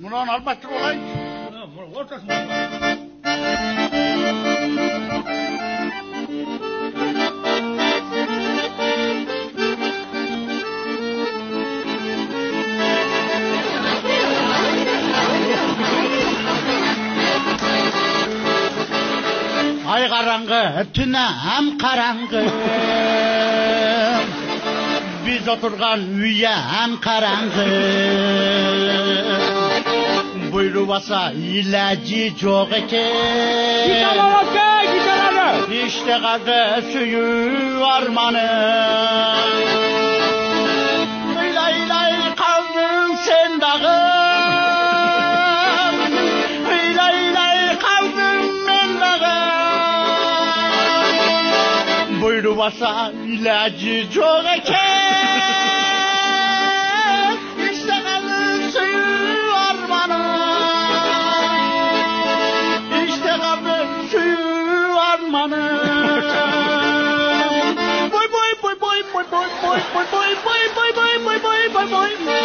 Bunun albattır olay. Ortasında. Ay karanğı, tünem karanğı. Biz oturgan üyem karanğı. Buyruvasa ilacı çok eken. Gitarları. İşte kadı suyu armanın. Lay lay kaldın sen dağım. Lay lay kaldın ben dağım. Buyruvasa ilacı çok eken. İşte kadı suyu armanın. İşte kadı suyu armanın. Boy boy boy boy boy boy boy boy boy boy boy boy boy boy boy boy.